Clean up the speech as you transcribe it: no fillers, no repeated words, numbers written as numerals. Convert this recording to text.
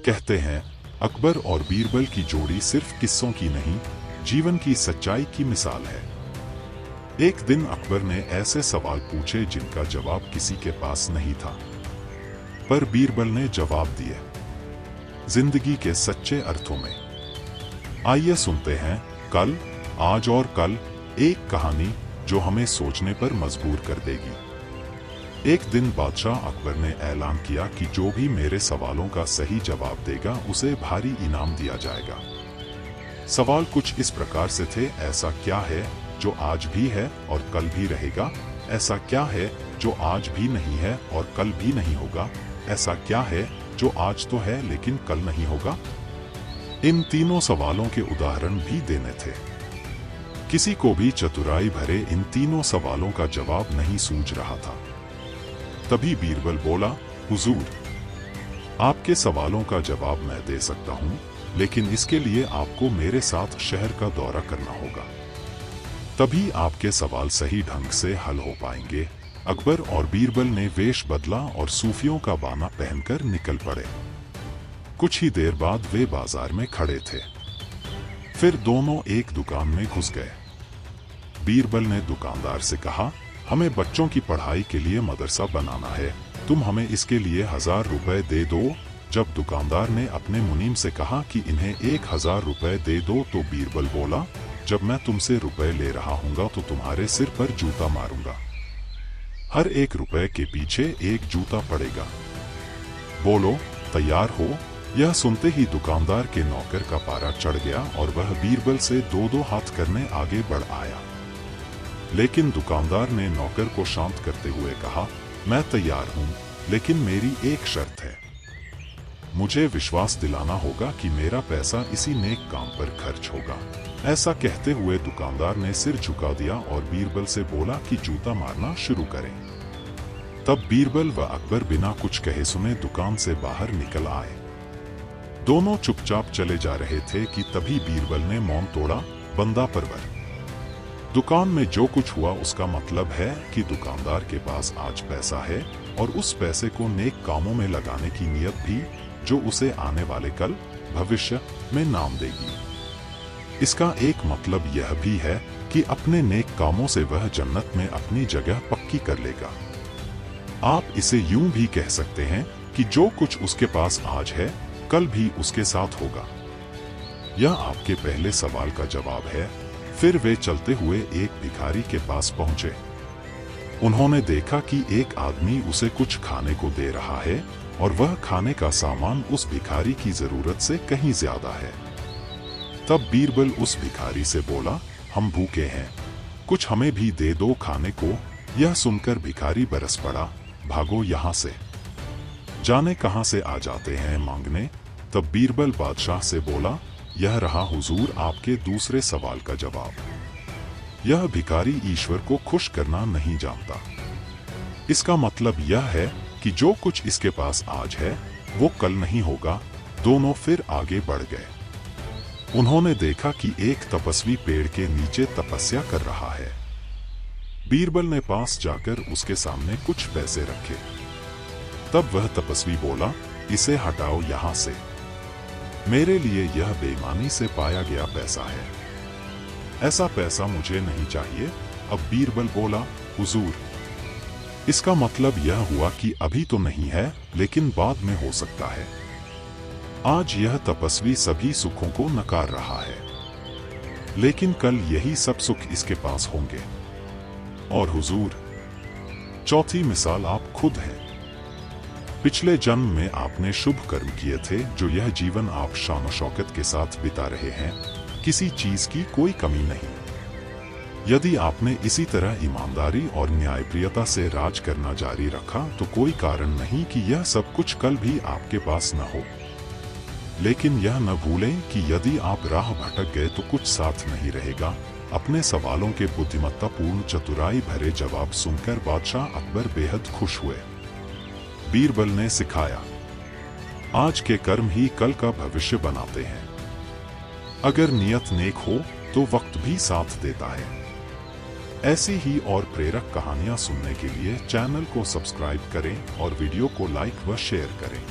कहते हैं अकबर और बीरबल की जोड़ी सिर्फ किस्सों की नहीं, जीवन की सच्चाई की मिसाल है। एक दिन अकबर ने ऐसे सवाल पूछे जिनका जवाब किसी के पास नहीं था, पर बीरबल ने जवाब दिए जिंदगी के सच्चे अर्थों में। आइए सुनते हैं कल, आज और कल, एक कहानी जो हमें सोचने पर मजबूर कर देगी। एक दिन बादशाह अकबर ने ऐलान किया कि जो भी मेरे सवालों का सही जवाब देगा उसे भारी इनाम दिया जाएगा। सवाल कुछ इस प्रकार से थे, ऐसा क्या है जो आज भी है और कल भी रहेगा? ऐसा क्या है जो आज भी नहीं है और कल भी नहीं होगा? ऐसा क्या है जो आज तो है लेकिन कल नहीं होगा? इन तीनों सवालों के उदाहरण भी देने थे। किसी को भी चतुराई भरे इन तीनों सवालों का जवाब नहीं सूझ रहा था। तभी बीरबल बोला, हुजूर, आपके सवालों का जवाब मैं दे सकता हूं, लेकिन इसके लिए आपको मेरे साथ शहर का दौरा करना होगा। तभी आपके सवाल सही ढंग से हल हो पाएंगे। अकबर और बीरबल ने वेश बदला और सूफियों का बाना पहनकर निकल पड़े। कुछ ही देर बाद वे बाजार में खड़े थे। फिर दोनों एक दुकान में घुस गए। बीरबल ने दुकानदार से कहा, हमें बच्चों की पढ़ाई के लिए मदरसा बनाना है, तुम हमें इसके लिए 1000 रुपए दे दो। जब दुकानदार ने अपने मुनीम से कहा कि इन्हें 1000 रुपए दे दो, तो बीरबल बोला, जब मैं तुमसे रुपए ले रहा हूँगा तो तुम्हारे सिर पर जूता मारूंगा। हर 1 रुपए के पीछे 1 जूता पड़ेगा। बोलो, तैयार हो? यह सुनते ही दुकानदार के नौकर का पारा चढ़ गया और वह बीरबल से 2-2 हाथ करने आगे बढ़ आया। लेकिन दुकानदार ने नौकर को शांत करते हुए कहा, मैं तैयार हूं, लेकिन मेरी एक शर्त है। मुझे विश्वास दिलाना होगा कि मेरा पैसा इसी नेक काम पर खर्च होगा। ऐसा कहते हुए दुकानदार ने सिर झुका दिया और बीरबल से बोला कि जूता मारना शुरू करें। तब बीरबल व अकबर बिना कुछ कहे सुने दुकान से बाहर निकल आए। दोनों चुपचाप चले जा रहे थे कि तभी बीरबल ने मौन तोड़ा, बंदा परवर। दुकान में जो कुछ हुआ उसका मतलब है कि दुकानदार के पास आज पैसा है और उस पैसे को नेक कामों में लगाने की नीयत भी, जो उसे आने वाले कल, भविष्य में नाम देगी। इसका एक मतलब यह भी है कि अपने नेक कामों से वह जन्नत में अपनी जगह पक्की कर लेगा। आप इसे यूं भी कह सकते हैं कि जो कुछ उसके पास आज है, कल भी उसके साथ होगा। यह आपके पहले सवाल का जवाब है। फिर वे चलते हुए एक भिखारी के पास पहुंचे। उन्होंने देखा कि एक आदमी उसे कुछ खाने को दे रहा है और वह खाने का सामान उस भिखारी की जरूरत से कहीं ज्यादा है। तब बीरबल उस भिखारी से बोला, हम भूखे हैं, कुछ हमें भी दे दो खाने को। यह सुनकर भिखारी बरस पड़ा, भागो यहाँ से, जाने कहां से आ जाते हैं मांगने। तब बीरबल बादशाह से बोला, यह रहा हुजूर आपके दूसरे सवाल का जवाब। यह भिखारी ईश्वर को खुश करना नहीं जानता। इसका मतलब यह है कि जो कुछ इसके पास आज है वो कल नहीं होगा। दोनों फिर आगे बढ़ गए। उन्होंने देखा कि एक तपस्वी पेड़ के नीचे तपस्या कर रहा है। बीरबल ने पास जाकर उसके सामने कुछ पैसे रखे। तब वह तपस्वी बोला, इसे हटाओ यहां से, मेरे लिए यह बेईमानी से पाया गया पैसा है, ऐसा पैसा मुझे नहीं चाहिए। अब बीरबल बोला, हुजूर, इसका मतलब यह हुआ कि अभी तो नहीं है, लेकिन बाद में हो सकता है। आज यह तपस्वी सभी सुखों को नकार रहा है, लेकिन कल यही सब सुख इसके पास होंगे। और हुजूर, चौथी मिसाल आप खुद हैं। पिछले जन्म में आपने शुभ कर्म किए थे, जो यह जीवन आप शान शौकत के साथ बिता रहे हैं। किसी चीज की कोई कमी नहीं। यदि आपने इसी तरह ईमानदारी और न्यायप्रियता से राज करना जारी रखा तो कोई कारण नहीं कि यह सब कुछ कल भी आपके पास न हो। लेकिन यह न भूलें कि यदि आप राह भटक गए तो कुछ साथ नहीं रहेगा। अपने सवालों के बुद्धिमत्तापूर्ण चतुराई भरे जवाब सुनकर बादशाह अकबर बेहद खुश हुए। बीरबल ने सिखाया, आज के कर्म ही कल का भविष्य बनाते हैं। अगर नियत नेक हो तो वक्त भी साथ देता है। ऐसी ही और प्रेरक कहानियां सुनने के लिए चैनल को सब्सक्राइब करें और वीडियो को लाइक व शेयर करें।